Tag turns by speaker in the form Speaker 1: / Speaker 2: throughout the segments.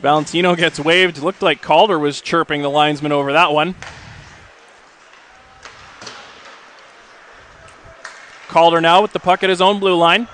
Speaker 1: Valentino gets waved. Looked like Calder was chirping the linesman over that one. Calder now with the puck at his own blue line.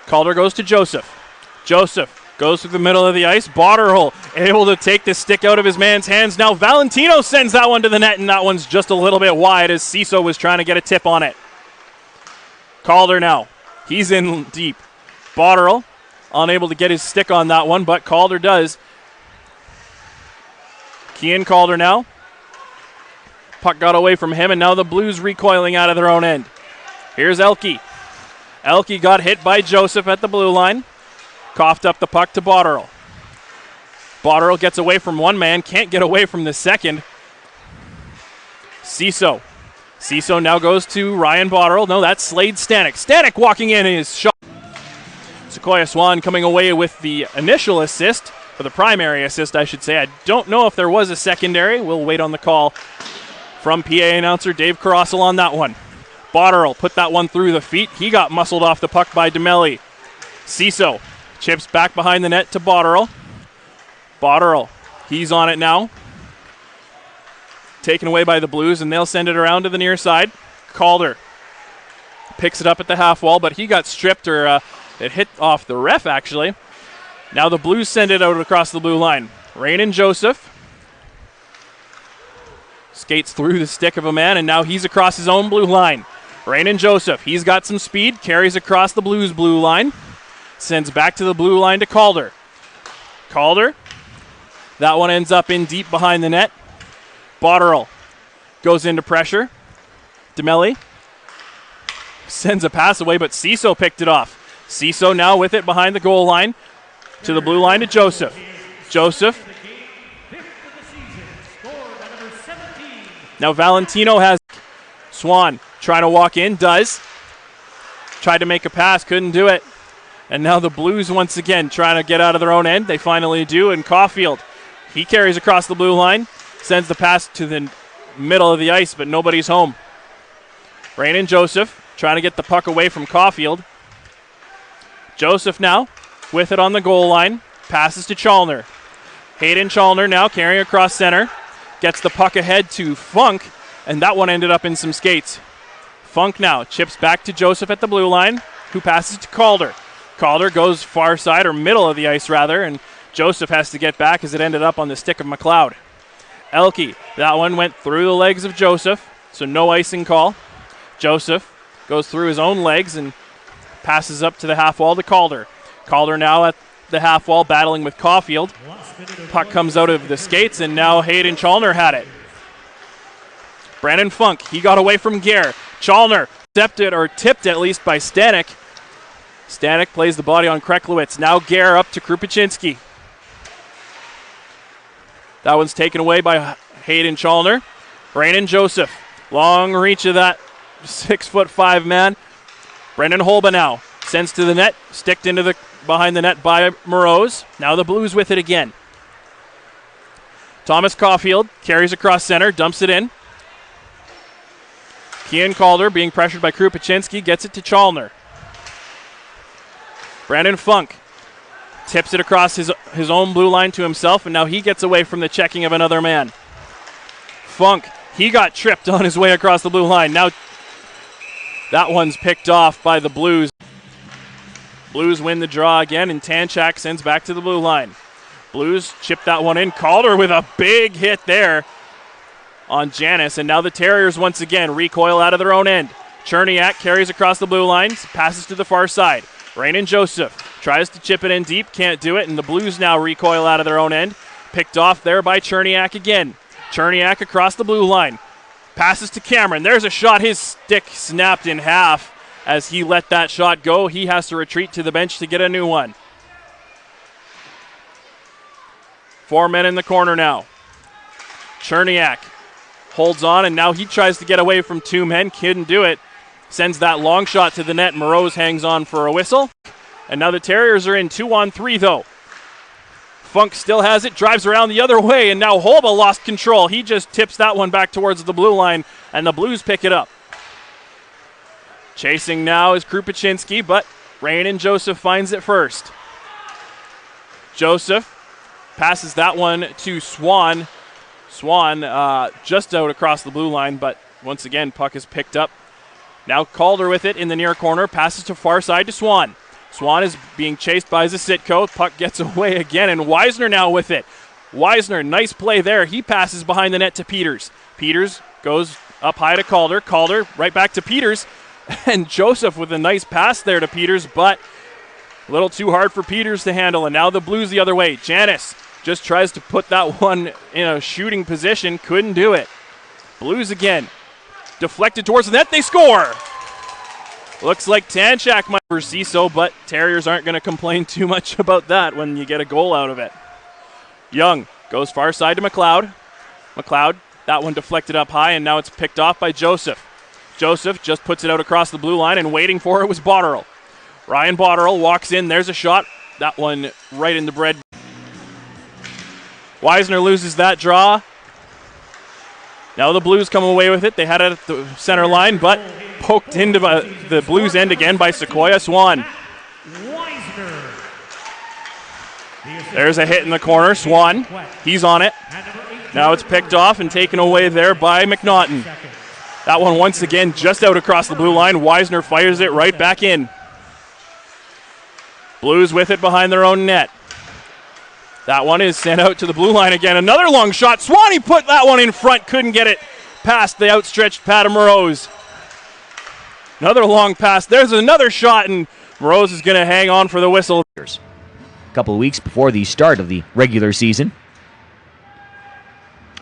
Speaker 1: Calder goes to Joseph. Joseph goes through the middle of the ice. Botterill able to take the stick out of his man's hands. Now Valentino sends that one to the net, and that one's just a little bit wide as Ciso was trying to get a tip on it. Calder now. He's in deep. Botterill unable to get his stick on that one, but Calder does. Kean Calder now. Puck got away from him, and now the Blues recoiling out of their own end. Here's Elke. Elke got hit by Joseph at the blue line. Coughed up the puck to Botterill. Botterill gets away from one man, can't get away from the second. Ciso. Ciso now goes to Ryan Botterill. No, that's Slade Stanek. Stanek walking in his shot. Sequoia Swan coming away with the initial assist, or the primary assist, I should say. I don't know if there was a secondary. We'll wait on the call from PA announcer Dave Carousel on that one. Botterill put that one through the feet. He got muscled off the puck by DeMelli. Ciso chips back behind the net to Botterill. Botterill, he's on it now. Taken away by the Blues, and they'll send it around to the near side. Calder picks it up at the half wall, but he got stripped, or it hit off the ref, actually. Now the Blues send it out across the blue line. Ranon Joseph skates through the stick of a man, and now he's across his own blue line. Ranon Joseph, he's got some speed, carries across the Blues blue line, sends back to the blue line to Calder. Calder, that one ends up in deep behind the net. Botterill goes into pressure. DeMelli sends a pass away, but Ciso picked it off. Ciso now with it behind the goal line to the blue line to Joseph. Joseph. Now Valentino has Swan trying to walk in, does. Tried to make a pass, couldn't do it. And now the Blues once again trying to get out of their own end. They finally do, and Caulfield, he carries across the blue line, sends the pass to the middle of the ice, but nobody's home. Ranon Joseph trying to get the puck away from Caulfield. Joseph now with it on the goal line, passes to Chalner. Hayden Chalner now carrying across center, gets the puck ahead to Funk, and that one ended up in some skates. Funk now chips back to Joseph at the blue line, who passes to Calder. Calder goes far side, or middle of the ice rather, and Joseph has to get back as it ended up on the stick of McLeod. Elke, that one went through the legs of Joseph, so no icing call. Joseph goes through his own legs and passes up to the half wall to Calder. Calder now at the half wall battling with Caulfield. Puck comes out of the skates, and now Hayden Chalner had it. Brandon Funk, he got away from Gare. Chalner tipped at least by Stanek. Stanek plays the body on Kreklowitz. Now Gare up to Krupachinski. That one's taken away by Hayden Chalner. Ranon Joseph, long reach of that 6'5" man. Brendan Holba now sends to the net, sticked into the behind the net by Moroz. Now the Blues with it again. Thomas Caulfield carries across center, dumps it in. Kean Calder being pressured by Krupachinski, gets it to Chalner. Brandon Funk tips it across his own blue line to himself, and now he gets away from the checking of another man. Funk, he got tripped on his way across the blue line. Now that one's picked off by the Blues. Blues win the draw again, and Tanchak sends back to the blue line. Blues chip that one in. Calder with a big hit there on Janis, and now the Terriers once again recoil out of their own end. Cherniak carries across the blue line, passes to the far side. Ranon Joseph tries to chip it in deep, can't do it, and the Blues now recoil out of their own end. Picked off there by Cherniak again. Cherniak across the blue line. Passes to Cameron. There's a shot. His stick snapped in half as he let that shot go. He has to retreat to the bench to get a new one. 4 men in the corner now. Cherniak holds on, and now he tries to get away from 2 men. Couldn't do it. Sends that long shot to the net. Moroz hangs on for a whistle. And now the Terriers are in 2-on-3 though. Funk still has it, drives around the other way, and now Holba lost control. He just tips that one back towards the blue line, and the Blues pick it up. Chasing now is Krupachinski, but Ranon Joseph finds it first. Joseph passes that one to Swan. Swan just out across the blue line, but once again, puck is picked up. Now Calder with it in the near corner, passes to far side to Swan. Swan is being chased by Zasitko. Puck gets away again, and Weisner now with it. Weisner, nice play there. He passes behind the net to Peters. Peters goes up high to Calder. Calder right back to Peters. And Joseph with a nice pass there to Peters, but a little too hard for Peters to handle. And now the Blues the other way. Janis just tries to put that one in a shooting position. Couldn't do it. Blues again. Deflected towards the net. They score. Looks like Tanchak might foresee so, but Terriers aren't going to complain too much about that when you get a goal out of it. Young goes far side to McLeod. McLeod, that one deflected up high, and now it's picked off by Joseph. Joseph just puts it out across the blue line, and waiting for it was Botterill. Ryan Botterill walks in. There's a shot. That one right in the bread. Weisner loses that draw. Now the Blues come away with it. They had it at the center line, but poked into the Blues end again by Sequoia. Swan. There's a hit in the corner. Swan, he's on it. Now it's picked off and taken away there by McNaughton. That one once again just out across the blue line. Weisner fires it right back in. Blues with it behind their own net. That one is sent out to the blue line again. Another long shot. Swanee put that one in front. Couldn't get it past the outstretched pad of Morose. Another long pass. There's another shot, and Morose is going to hang on for the whistle.
Speaker 2: A couple of weeks before the start of the regular season.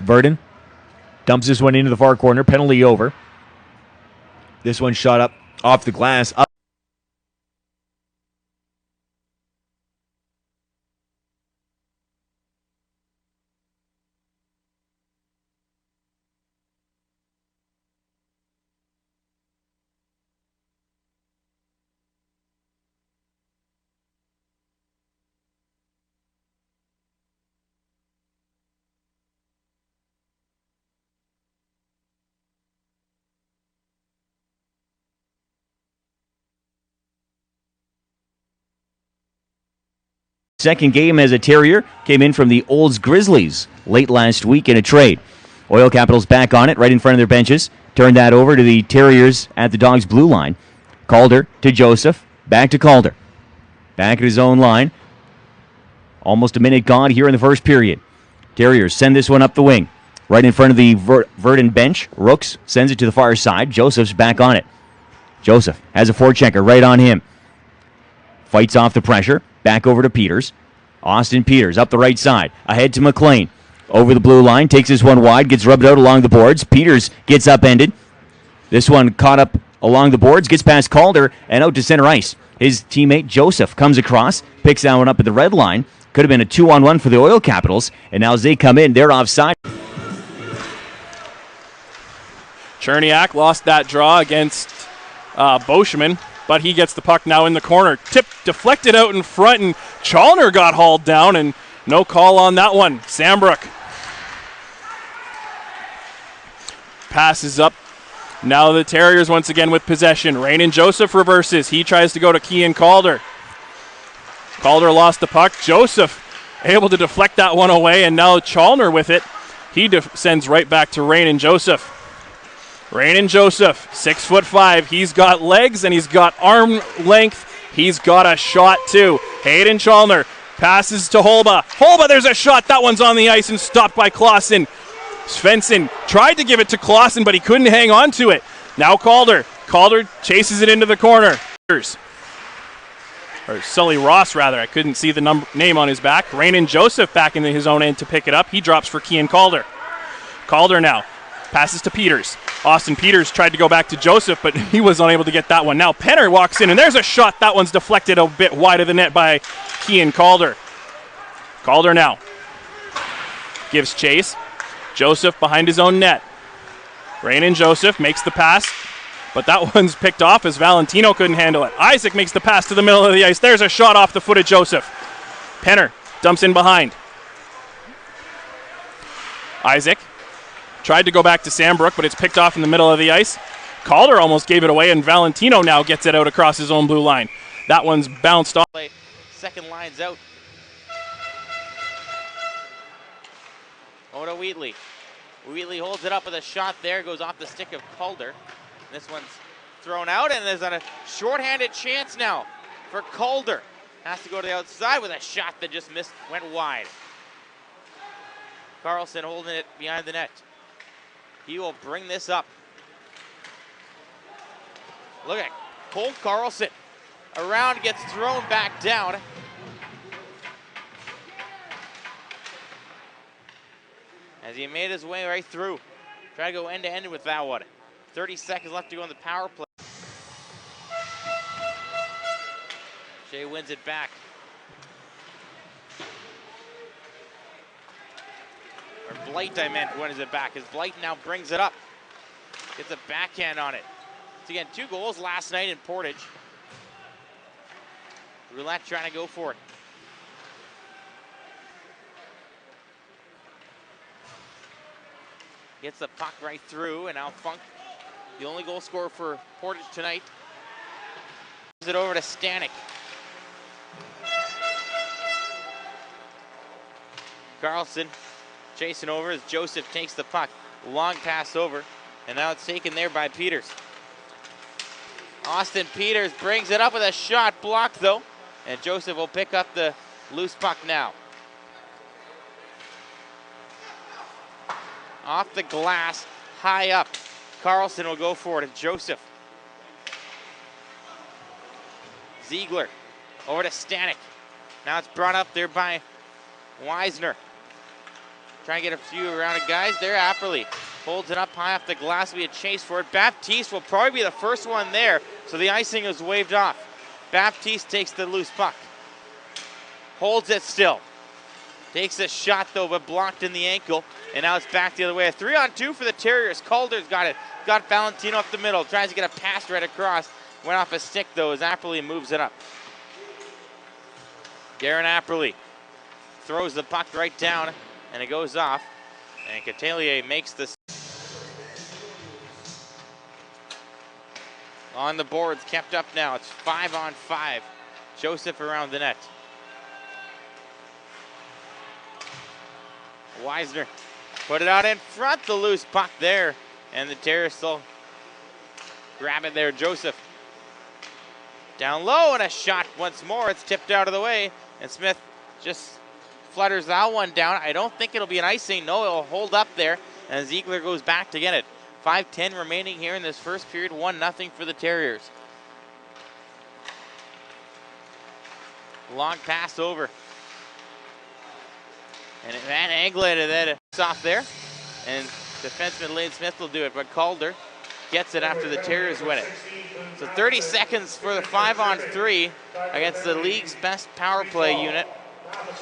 Speaker 2: Verdon dumps this one into the far corner. Penalty over. This one shot up off the glass. Up. Second game as a Terrier came in from the Olds Grizzlies late last week in a trade. Oil Capitals back on it right in front of their benches. Turned that over to the Terriers at the Dogs' blue line. Calder to Joseph. Back to Calder. Back at his own line. Almost a minute gone here in the first period. Terriers send this one up the wing. Right in front of the Verdon bench. Rooks sends it to the far side. Joseph's back on it. Joseph has a forechecker right on him. Fights off the pressure. Back over to Peters. Austin Peters up the right side. Ahead to McLean. Over the blue line. Takes this one wide. Gets rubbed out along the boards. Peters gets upended. This one caught up along the boards. Gets past Calder and out to center ice. His teammate Joseph comes across. Picks that one up at the red line. Could have been a 2-on-1 for the Oil Capitals. And now as they come in, they're offside.
Speaker 1: Cherniak lost that draw against Boschman. But he gets the puck now in the corner. Tip deflected out in front, and Chalner got hauled down, and no call on that one. Sambrook passes up. Now the Terriers once again with possession. Ranon Joseph reverses. He tries to go to Kean Calder. Calder lost the puck. Joseph able to deflect that one away, and now Chalner with it. He sends right back to Ranon Joseph. Ranon Joseph, 6'5". He's got legs and he's got arm length. He's got a shot too. Hayden Chalner passes to Holba. Holba, there's a shot. That one's on the ice and stopped by Clausen. Svensson tried to give it to Clausen, but he couldn't hang on to it. Now Calder. Calder chases it into the corner. Or Sully Ross, rather. I couldn't see the name on his back. Ranon Joseph back into his own end to pick it up. He drops for Kean Calder. Calder now passes to Peters. Austin Peters tried to go back to Joseph, but he was unable to get that one. Now Penner walks in, and there's a shot. That one's deflected a bit wide of the net by Kean Calder. Calder now gives chase. Joseph behind his own net. Ranon Joseph makes the pass, but that one's picked off as Valentino couldn't handle it. Isaac makes the pass to the middle of the ice. There's a shot off the foot of Joseph. Penner dumps in behind. Isaac tried to go back to Sambrook, but it's picked off in the middle of the ice. Calder almost gave it away, and Valentino now gets it out across his own blue line. That one's bounced off.
Speaker 3: Second line's out. Wheatley. Wheatley holds it up with a shot there, goes off the stick of Calder. This one's thrown out, and there's a shorthanded chance now for Calder. Has to go to the outside with a shot that just missed, went wide. Carlson holding it behind the net. He will bring this up. Look at Cole Carlson. Around, gets thrown back down. As he made his way right through. Try to go end to end with that one. 30 seconds left to go on the power play. Shea wins it back. Or Blight, I meant, wins it back, as Blight now brings it up. Gets a backhand on it. So again, 2 goals last night in Portage. Roulette trying to go for it. Gets the puck right through, and now Funk, the only goal scorer for Portage tonight, gives it over to Stanek. Carlson chasing over as Joseph takes the puck. Long pass over, and now it's taken there by Peters. Austin Peters brings it up with a shot, blocked though, and Joseph will pick up the loose puck now. Off the glass, high up. Carlson will go for it, and Joseph. Ziegler over to Stanek. Now it's brought up there by Weisner. Trying to get a few around it, guys. There, Apperly holds it up high off the glass. We had chase for it. Baptiste will probably be the first one there, so the icing is waved off. Baptiste takes the loose puck. Holds it still. Takes a shot, though, but blocked in the ankle. And now it's back the other way. A 3-on-2 for the Terriers. Calder's got it. Got Valentino up the middle. Tries to get a pass right across. Went off a stick, though, as Apperly moves it up. Darren Apperly throws the puck right down, and it goes off. And Catelier makes this. On the boards, kept up now. It's 5-on-5. Joseph around the net. Weisner put it out in front, the loose puck there. And the Terriers still grab it there. Joseph down low, and a shot once more. It's tipped out of the way, and Smith just flutters that one down. I don't think it'll be an icing. No, it'll hold up there, and Ziegler goes back to get it. 5:10 remaining here in this first period. 1-0 for the Terriers. Long pass over. And Van Anglet that off there. And defenseman Lane Smith will do it, but Calder gets it after the Terriers win it. So 30 seconds for the 5-on-3 against the league's best power play unit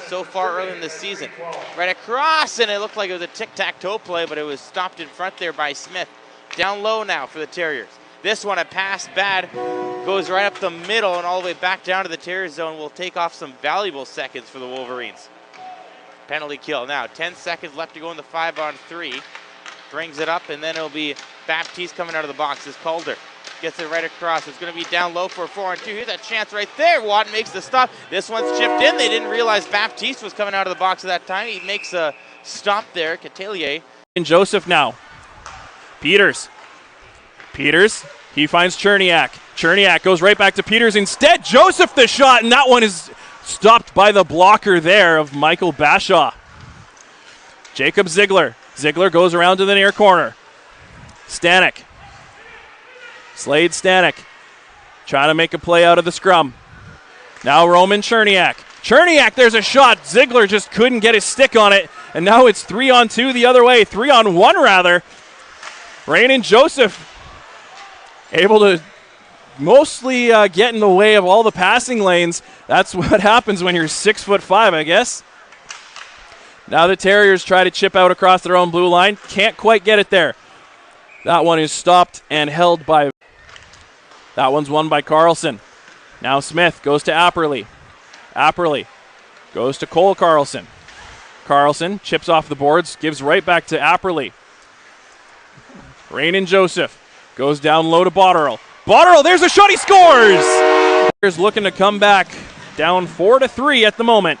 Speaker 3: so far early in the season. Right across, and it looked like it was a tic-tac-toe play, but it was stopped in front there by Smith. Down low now for the Terriers. This one, a pass bad, goes right up the middle and all the way back down to the Terriers zone. Will take off some valuable seconds for the Wolverines. Penalty kill. Now 10 seconds left to go in the 5-on-3. Brings it up, and then it'll be Baptiste coming out of the box as Calder gets it right across. It's going to be down low for a 4-on-2. Here's a chance right there. Watt makes the stop. This one's chipped in. They didn't realize Baptiste was coming out of the box at that time. He makes a stop there. Catelier.
Speaker 1: And Joseph now. Peters, he finds Cherniak. Cherniak goes right back to Peters instead. Joseph the shot, and that one is stopped by the blocker there of Michael Bashaw. Jacob Ziegler. Ziegler goes around to the near corner. Stanek. Slade Stanek trying to make a play out of the scrum. Now Roman Cherniak. Cherniak, there's a shot. Ziegler just couldn't get his stick on it, and now it's 3-on-2 the other way. 3-on-1 rather. Ranon Joseph able to mostly get in the way of all the passing lanes. That's what happens when you're 6'5", I guess. Now the Terriers try to chip out across their own blue line. Can't quite get it there. That one is stopped and held by... That one's won by Carlson. Now Smith goes to Apperly. Apperly goes to Cole Carlson. Carlson chips off the boards, gives right back to Apperly. Ranon Joseph goes down low to Botterill. Botterill, there's a shot, he scores! Here's looking to come back, down 4-3 at the moment.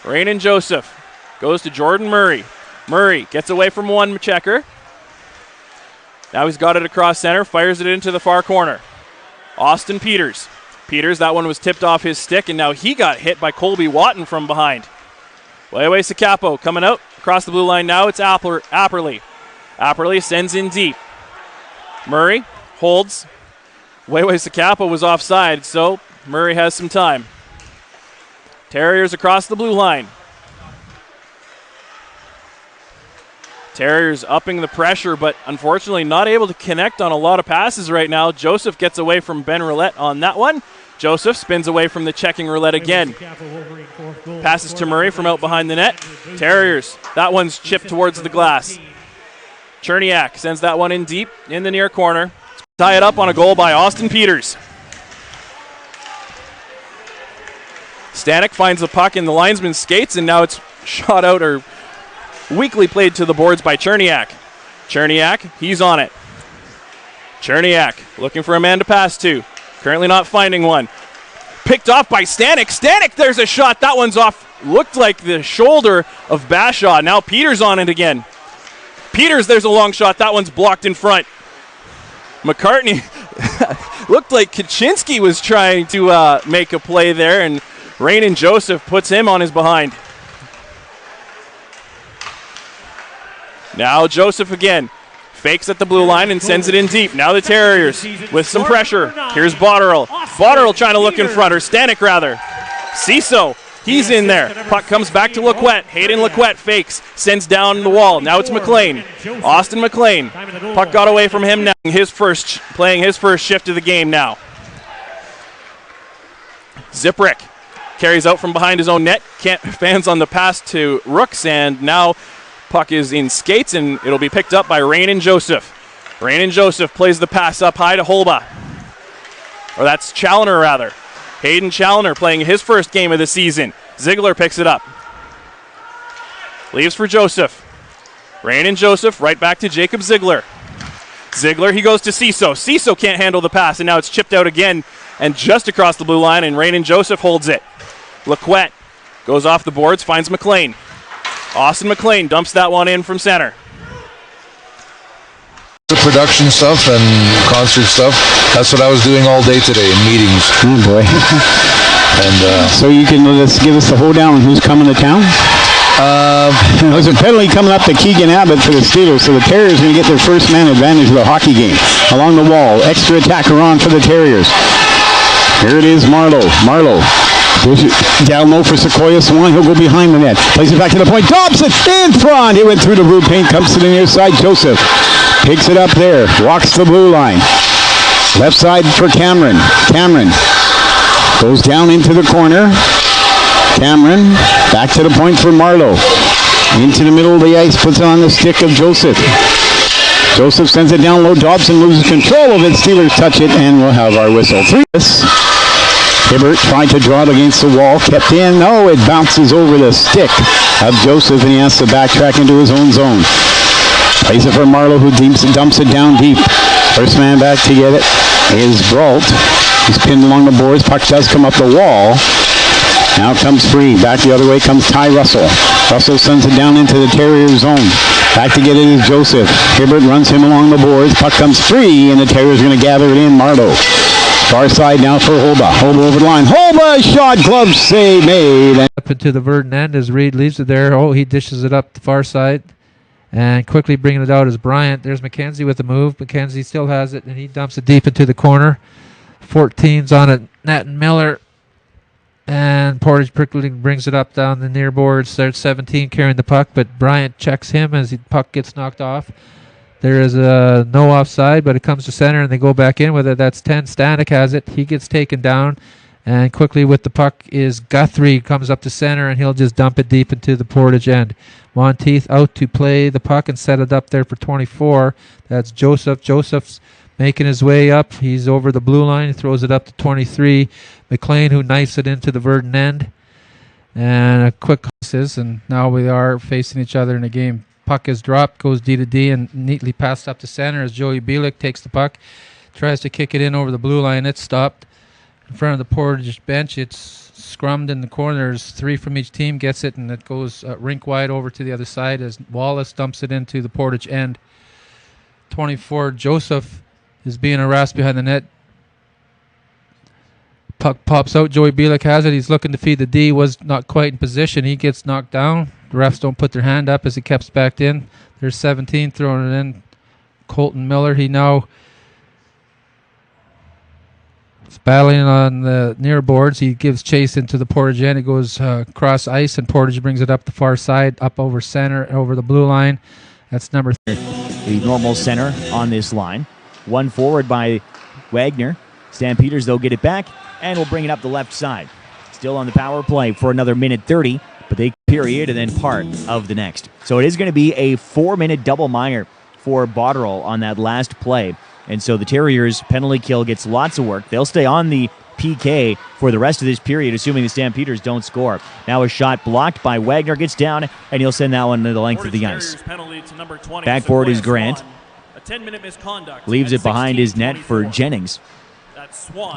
Speaker 1: Ranon Joseph goes to Jordan Murray. Murray gets away from one checker. Now he's got it across center, fires it into the far corner. Austin Peters. Peters, that one was tipped off his stick, and now he got hit by Colby Watton from behind. Way Sacapo coming out across the blue line now. It's Apperly. Apperly sends in deep. Murray holds. Way Sacapo was offside, so Murray has some time. Terriers across the blue line. Terriers upping the pressure, but unfortunately not able to connect on a lot of passes right now. Joseph gets away from Ben Roulette on that one. Joseph spins away from the checking roulette again. Passes to Murray from out behind the net. Terriers, that one's chipped towards the glass. Cherniak sends that one in deep in the near corner. Tie it up on a goal by Austin Peters. Stanek finds the puck in the linesman's skates, and now it's shot out or weakly played to the boards by Cherniak. Cherniak, he's on it. Cherniak looking for a man to pass to. Currently not finding one. Picked off by Stanek. Stanek, there's a shot. That one's off. Looked like the shoulder of Bashaw. Now Peters on it again. Peters, there's a long shot. That one's blocked in front. McCartney looked like Kaczynski was trying to make a play there, and Ranon Joseph puts him on his behind. Now Joseph again. Fakes at the blue line and sends it in deep. Now the Terriers with some pressure. Here's Botterill. Botterill trying to look in front, or Stanek rather. Ciso, he's in there. Puck comes back to Laquette. Hayden Laquette fakes, sends down the wall. Now it's McLean. Austin McLean. Puck got away from him now. Playing his first shift of the game now. Ziprick carries out from behind his own net. Fans on the pass to Rooks, and now puck is in skates, and it'll be picked up by Ranon Joseph. Ranon Joseph plays the pass up high to Holba. Or that's Challoner, rather. Hayden Challoner playing his first game of the season. Ziegler picks it up. Leaves for Joseph. Ranon Joseph right back to Jacob Ziegler. Ziegler, he goes to Ciso. Ciso can't handle the pass, and now it's chipped out again and just across the blue line, and Ranon Joseph holds it. Laquette goes off the boards, finds McLean. Austin McLean dumps that one in from center.
Speaker 4: The production stuff and concert stuff, that's what I was doing all day today in meetings.
Speaker 5: Oh boy.
Speaker 4: And
Speaker 5: so you can give us the hoedown on who's coming to town? There's a penalty coming up to Keegan Abbott for the Steelers, so the Terriers are going to get their first man advantage of the hockey game. Along the wall, extra attacker on for the Terriers. Here it is, Marlowe. Down low for Sequoia Swan. He'll go behind the net. Plays it back to the point. Dobson in front. It went through the blue paint. Comes to the near side. Joseph picks it up there. Walks the blue line. Left side for Cameron. Cameron goes down into the corner. Cameron back to the point for Marlowe. Into the middle of the ice. Puts it on the stick of Joseph. Joseph sends it down low. Dobson loses control of it. Steelers touch it, and we'll have our whistle. Hibbert tried to draw it against the wall, kept in. No, it bounces over the stick of Joseph, and he has to backtrack into his own zone. Plays it for Marlowe, who dumps it down deep. First man back to get it is Brault. He's pinned along the boards. Puck does come up the wall. Now comes free. Back the other way comes Ty Russell. Russell sends it down into the Terrier zone. Back to get it is Joseph. Hibbert runs him along the boards. Puck comes free, and the Terriers are going to gather it in. Marlowe. Far side now for Holba. Holba over the line. Holba shot, glove save made.
Speaker 6: Up into the Verdon end as Reed leaves it there. Oh, he dishes it up the far side. And quickly bringing it out is Bryant. There's McKenzie with the move. McKenzie still has it, and he dumps it deep into the corner. 14's on it. Nat and Miller. And Portage quickly brings it up down the near boards. There's 17 carrying the puck, but Bryant checks him as the puck gets knocked off. There is a no offside, but it comes to center, and they go back in with it. That's 10. Stanek has it. He gets taken down, and quickly with the puck is Guthrie. Comes up to center, and he'll just dump it deep into the Portage end. Monteith out to play the puck and set it up there for 24. That's Joseph. Joseph's making his way up. He's over the blue line. He throws it up to 23. McLean, who knifes it into the Verdon end. And a quick passes, and now we are facing each other in a game. Puck is dropped, goes D to D, and neatly passed up to center as Joey Bielik takes the puck, tries to kick it in over the blue line. It's stopped. in front of the Portage bench. It's scrummed in the corners. 3 from each team gets it, and it goes rink wide over to the other side as Wallace dumps it into the Portage end. 24, Joseph is being harassed behind the net. Puck pops out. Joey Bielik has it. He's looking to feed the D. Was not quite in position. He gets knocked down. The refs don't put their hand up as he kept back in. There's 17 throwing it in. Colton Miller. He now is battling on the near boards. He gives chase into the Portage end. It goes across ice, and Portage brings it up the far side, up over center, over the blue line. That's number 3.
Speaker 2: The normal center on this line. One forward by Wagner. Stampeders, though, get it back and will bring it up the left side. Still on the power play for another minute 30, but they period and then part of the next. So it is going to be a 4-minute double minor for Botterill on that last play. And so the Terriers' penalty kill gets lots of work. They'll stay on the PK for the rest of this period, assuming the Stampeders don't score. Now a shot blocked by Wagner, gets down, and he'll send that one to the length of the ice. Backboard is Grant. Leaves it behind his net for Jennings.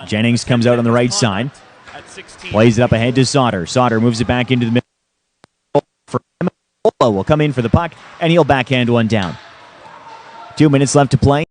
Speaker 2: Jennings comes out on the right side. Plays it up ahead to Sauter. Sauter moves it back into the middle. For him, will come in for the puck, and he'll backhand one down. 2 minutes left to play.